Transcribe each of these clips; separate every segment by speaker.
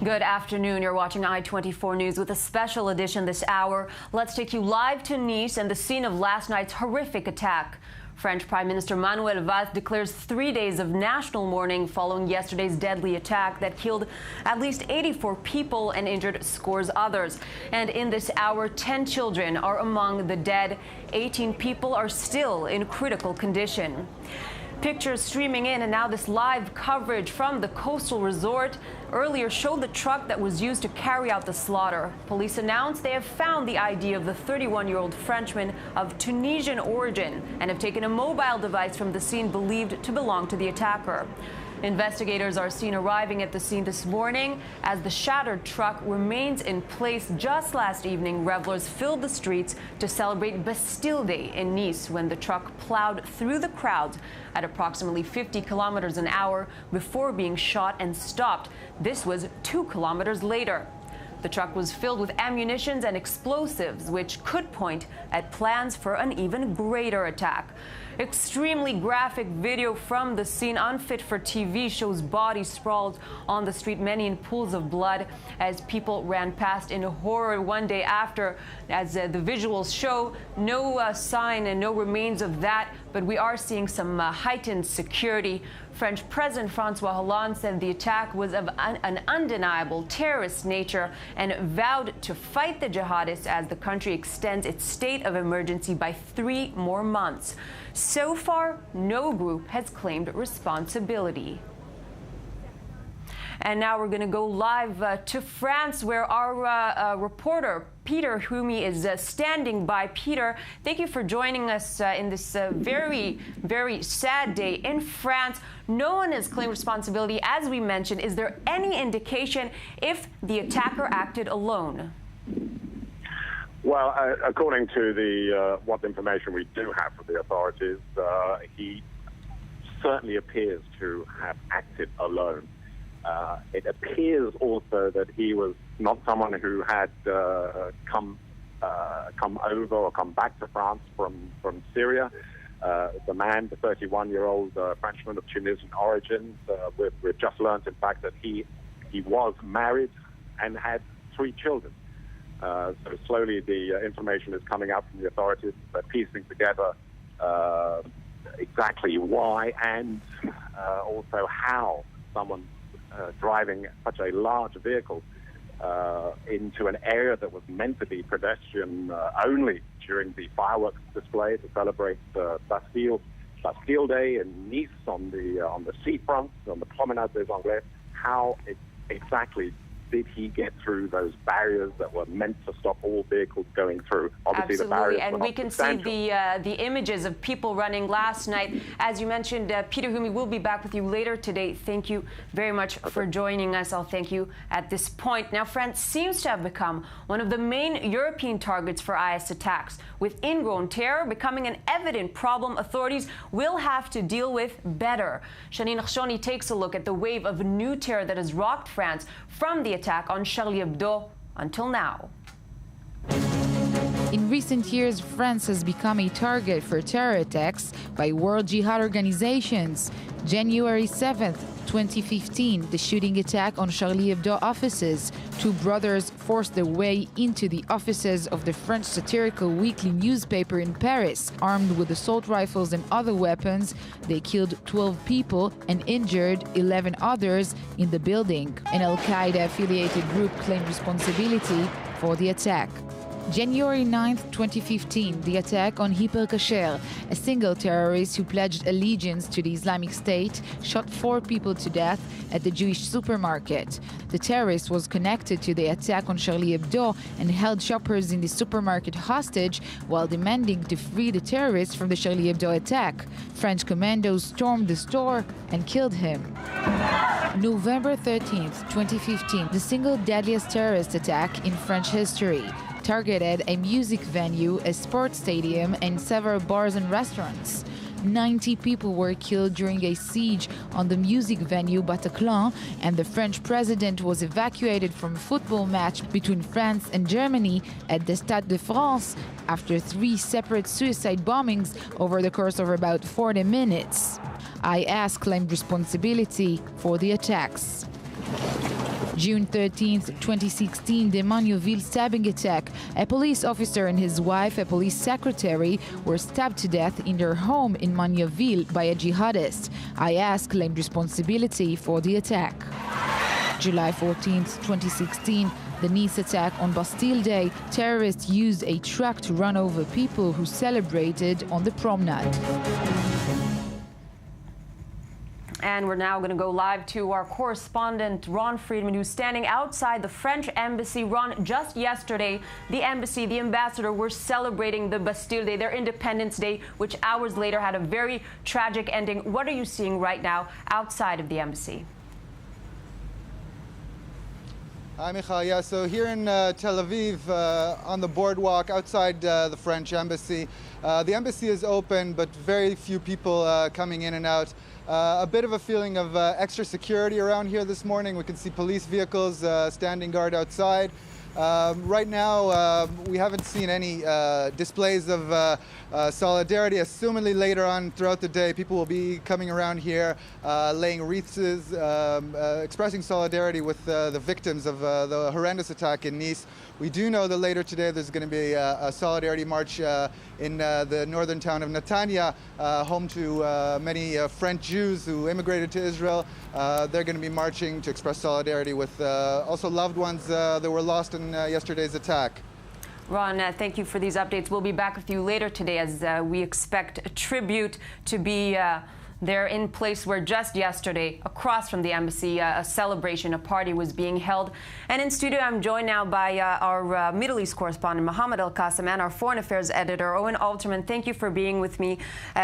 Speaker 1: Good afternoon. You're watching i24 News with a special edition this hour. Let's take you live to Nice and the scene of last night's horrific attack. French Prime Minister Manuel Valls declares 3 days of national mourning following yesterday's deadly attack that killed at least 84 people and injured scores others. And in this hour, 10 children are among the dead. 18 people are still in critical condition. Pictures streaming in, and now this live coverage from the coastal resort earlier showed the truck that was used to carry out the slaughter. Police announced they have found the ID of the 31-year-old Frenchman of Tunisian origin and have taken a mobile device from the scene believed to belong to the attacker. Investigators are seen arriving at the scene this morning. As the shattered truck remains in place. Just last evening, revelers filled the streets to celebrate Bastille Day in Nice when the truck plowed through the crowds at approximately 50 kilometers an hour before being shot and stopped. This was 2 kilometers later. The truck was filled with ammunition and explosives, which could point at plans for an even greater attack. Extremely graphic video from the scene, unfit for TV, shows bodies sprawled on the street, many in pools of blood, as people ran past in horror. One day after, as the visuals show, no sign and no remains of that, but we are seeing some heightened security. French President François Hollande said the attack was of an undeniable terrorist nature and vowed to fight the jihadists as the country extends its state of emergency by 3 more months. So far, no group has claimed responsibility. And now we're going to go live to France, where our reporter Peter Humi is standing by. Peter, thank you for joining us in this very, very sad day in France. No one has claimed responsibility, as we mentioned. Is there any indication if the attacker acted alone?
Speaker 2: Well, according to the what information we do have from the authorities, he certainly appears to have acted alone. It appears also that he was not someone who had come over or come back to France from Syria. The man, the 31-year-old Frenchman of Tunisian origin, we've just learned, in fact, that he was married and had 3 children. So slowly the information is coming out from the authorities. They're piecing together exactly why and also how someone driving such a large vehicle into an area that was meant to be pedestrian only during the fireworks display to celebrate Bastille Day in Nice on the seafront, on the Promenade des Anglais. How exactly did he get through those barriers that were meant to stop all vehicles going through? Obviously,
Speaker 1: absolutely,
Speaker 2: the barriers
Speaker 1: and we can see the images of people running last night. As you mentioned, Peter Humi will be back with you later today. Thank you very much for joining us. I'll thank you at this point. Now, France seems to have become one of the main European targets for IS attacks, with ingrown terror becoming an evident problem authorities will have to deal with better. Shanine Khshoni takes a look at the wave of new terror that has rocked France from the attack on Charlie Hebdo until now.
Speaker 3: In recent years, France has become a target for terror attacks by world jihad organizations. January 7th, 2015, the shooting attack on Charlie Hebdo offices. 2 brothers forced their way into the offices of the French satirical weekly newspaper in Paris. Armed with assault rifles and other weapons, they killed 12 people and injured 11 others in the building. An Al-Qaeda-affiliated group claimed responsibility for the attack. January 9th, 2015, the attack on Hyper Cacher, a single terrorist who pledged allegiance to the Islamic State, shot 4 people to death at the Jewish supermarket. The terrorist was connected to the attack on Charlie Hebdo and held shoppers in the supermarket hostage while demanding to free the terrorist from the Charlie Hebdo attack. French commandos stormed the store and killed him. November 13th, 2015, the single deadliest terrorist attack in French history. Targeted a music venue, a sports stadium, and several bars and restaurants. 90 people were killed during a siege on the music venue Bataclan, and the French president was evacuated from a football match between France and Germany at the Stade de France after 3 separate suicide bombings over the course of about 40 minutes. IS claimed responsibility for the attacks. June 13, 2016, the Magnusville stabbing attack. A police officer and his wife, a police secretary, were stabbed to death in their home in Magnusville by a jihadist. IS claimed responsibility for the attack. July 14, 2016, the Nice attack on Bastille Day, terrorists used a truck to run over people who celebrated on the promenade.
Speaker 1: And we're now going to go live to our correspondent, Ron Friedman, who's standing outside the French embassy. Ron, just yesterday, the embassy, the ambassador, were celebrating the Bastille Day, their Independence Day, which hours later had a very tragic ending. What are you seeing right now outside of the embassy?
Speaker 4: Hi, Michal. Yeah, so here in Tel Aviv, on the boardwalk outside the French embassy, the embassy is open, but very few people coming in and out. A bit of a feeling of extra security around here this morning. We can see police vehicles standing guard outside. Right now, we haven't seen any displays of solidarity. Assumedly later on throughout the day, people will be coming around here, laying wreaths, expressing solidarity with the victims of the horrendous attack in Nice. We do know that later today there's going to be a solidarity march in the northern town of Netanya, home to many French Jews who immigrated to Israel. They're going to be marching to express solidarity with also loved ones that were lost in yesterday's attack.
Speaker 1: Ron, thank you for these updates. We'll be back with you later today as we expect a tribute to be there in place where just yesterday, across from the embassy, a celebration, a party was being held. And in studio, I'm joined now by our Middle East correspondent, Mohammed Al-Qasim, and our Foreign Affairs editor, Owen Alterman. Thank you for being with me.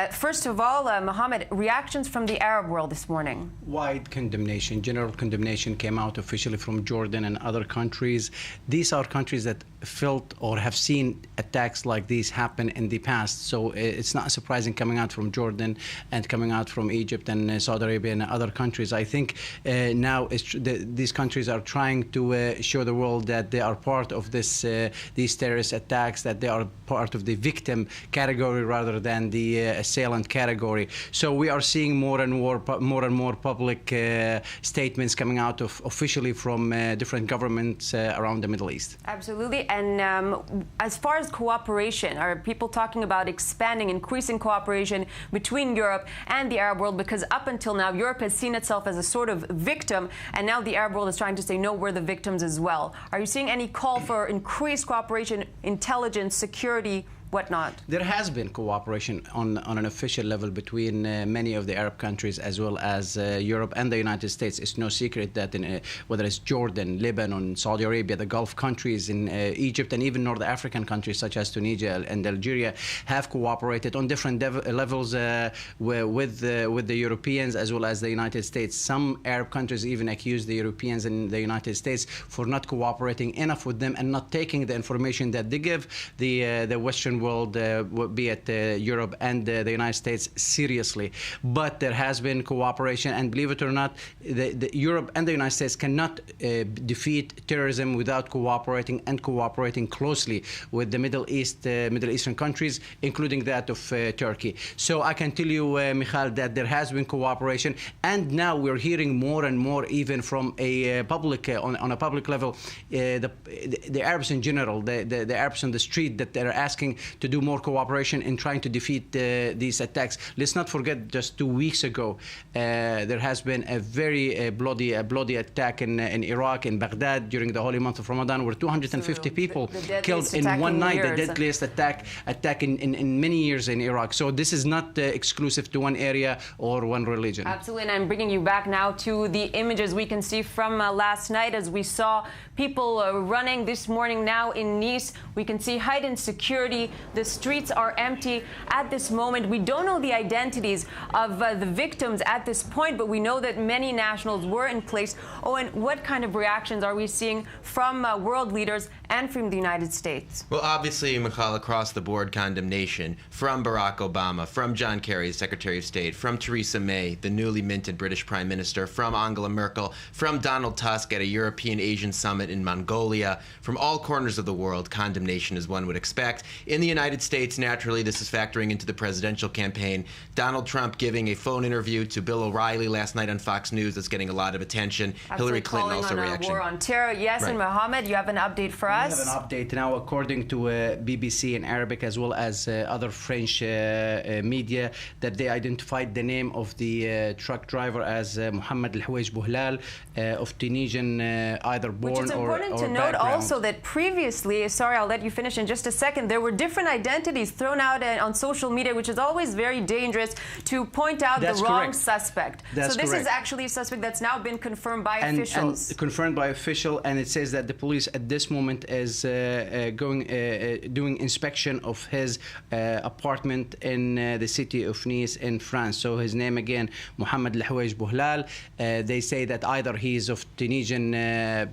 Speaker 1: First of all, Mohammed, reactions from the Arab world this morning?
Speaker 5: Wide condemnation, general condemnation came out officially from Jordan and other countries. These are countries that felt or have seen attacks like these happen in the past. So it's not surprising coming out from Jordan and coming out from Egypt and Saudi Arabia and other countries. I think now these countries are trying to show the world that they are part of these terrorist attacks, that they are part of the victim category rather than the assailant category. So we are seeing more and more public statements coming out of officially from different governments around the Middle East.
Speaker 1: Absolutely. And as far as cooperation, are people talking about expanding, increasing cooperation between Europe and the Arab world? Because up until now, Europe has seen itself as a sort of victim, and now the Arab world is trying to say, no, we're the victims as well. Are you seeing any call for increased cooperation, intelligence, security, whatnot?
Speaker 5: There has been cooperation on an official level between many of the Arab countries as well as Europe and the United States. It's no secret that whether it's Jordan, Lebanon, Saudi Arabia, the Gulf countries, in Egypt, and even North African countries such as Tunisia and Algeria have cooperated on different levels with the Europeans as well as the United States. Some Arab countries even accuse the Europeans and the United States for not cooperating enough with them and not taking the information that they give the Western world, be it Europe and the United States, seriously. But there has been cooperation, and believe it or not, Europe and the United States cannot defeat terrorism without cooperating closely with the Middle Eastern countries, including that of Turkey. So I can tell you, Michal, that there has been cooperation, and now we're hearing more and more, even from a public on a public level, the Arabs in general, the Arabs on the street, that they're asking to do more cooperation in trying to defeat these attacks. Let's not forget, just 2 weeks ago, there has been a very bloody attack in Iraq, in Baghdad, during the holy month of Ramadan, where 250 people killed in one night. The deadliest attack in many years in Iraq. So this is not exclusive to one area or one religion.
Speaker 1: Absolutely, and I'm bringing you back now to the images we can see from last night, as we saw people running this morning now in Nice. We can see heightened security. The streets are empty at this moment. We don't know the identities of the victims at this point, but we know that many nationals were in place. Owen, what kind of reactions are we seeing from world leaders and from the United States?
Speaker 6: Well, obviously, Michal, across the board condemnation from Barack Obama, from John Kerry, the Secretary of State, from Theresa May, the newly minted British Prime Minister, from Angela Merkel, from Donald Tusk at a European-Asian summit in Mongolia, from all corners of the world, condemnation as one would expect. In the United States, naturally, this is factoring into the presidential campaign. Donald Trump giving a phone interview to Bill O'Reilly last night on Fox News that's getting a lot of attention. Hillary Clinton also reaction.
Speaker 1: War on terror. Yes, and Mohammed, you have an update for us?
Speaker 5: We have an update now, according to BBC in Arabic as well as other French media, that they identified the name of the truck driver as Mohammed El-Houej Bouhlal of Tunisian either born or
Speaker 1: Which is important to note also that previously, sorry, I'll let you finish in just a second, there were different identities thrown out on social media, which is always very dangerous to point out the wrong suspect. So this is actually a suspect that's now been confirmed by officials.
Speaker 5: And confirmed by official, and it says that the police at this moment is doing inspection of his apartment in the city of Nice in France. So his name again, Mohammed El-Houej Bouhlal. They say that either he is of Tunisian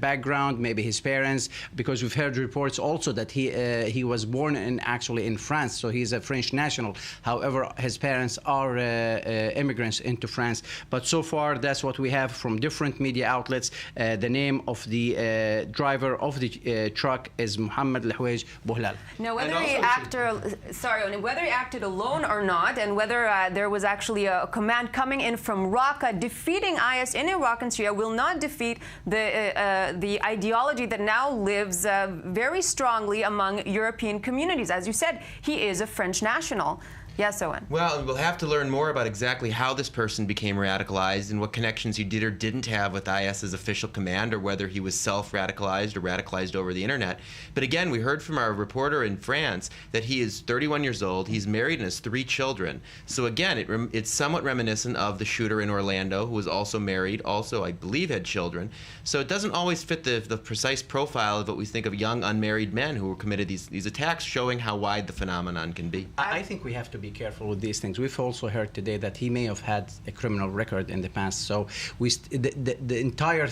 Speaker 5: background, maybe his parents, because we've heard reports also that he was born actually in France, so he's a French national. However, his parents are immigrants into France. But so far, that's what we have from different media outlets. The name of the driver of the truck is Mohammed El-Houej Bouhlal.
Speaker 1: Now, whether he acted alone or not, and whether there was actually a command coming in from Raqqa, defeating IS in Iraq and Syria will not defeat the ideology that now lives very strongly among European communities. As you said, he is a French national. Yes, Owen.
Speaker 6: Well, we'll have to learn more about exactly how this person became radicalized and what connections he did or didn't have with IS's official command, or whether he was self-radicalized or radicalized over the internet. But again, we heard from our reporter in France that he is 31 years old, he's married and has 3 children. So again, it's somewhat reminiscent of the shooter in Orlando, who was also married, also I believe had children. So it doesn't always fit the precise profile of what we think of young unmarried men who committed these attacks, showing how wide the phenomenon can be.
Speaker 5: I think we have to be careful with these things. We've also heard today that he may have had a criminal record in the past, so the entire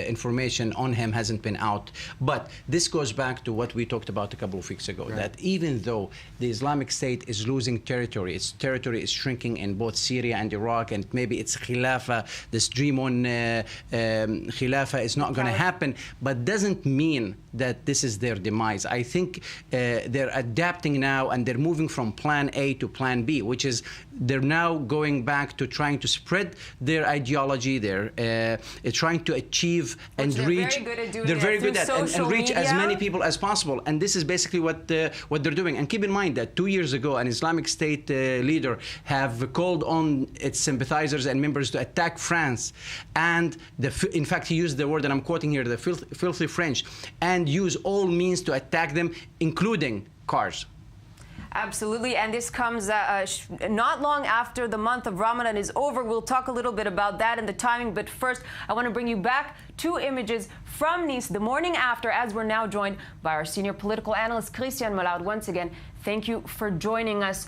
Speaker 5: information on him hasn't been out. But this goes back to what we talked about a couple of weeks ago, that even though the Islamic State is losing territory, its territory is shrinking in both Syria and Iraq, and maybe its Khilafah, this dream on Khilafah is not going to happen, but doesn't mean that this is their demise. I think they're adapting now, and they're moving from plan A to plan B, which is they're now going back to trying to spread their ideology. They're trying to achieve and reach. They're very good at and reach as many people as possible. And this is basically what they're doing. And keep in mind that 2 years ago, an Islamic State leader have called on its sympathizers and members to attack France. And in fact, he used the word, and I'm quoting here, the filthy French, and use all means to attack them, including cars.
Speaker 1: Absolutely, and this comes not long after the month of Ramadan is over. We'll talk a little bit about that and the timing, but first I want to bring you back 2 images from Nice the morning after, as we're now joined by our senior political analyst, Christian Mollard. Once again, thank you for joining us.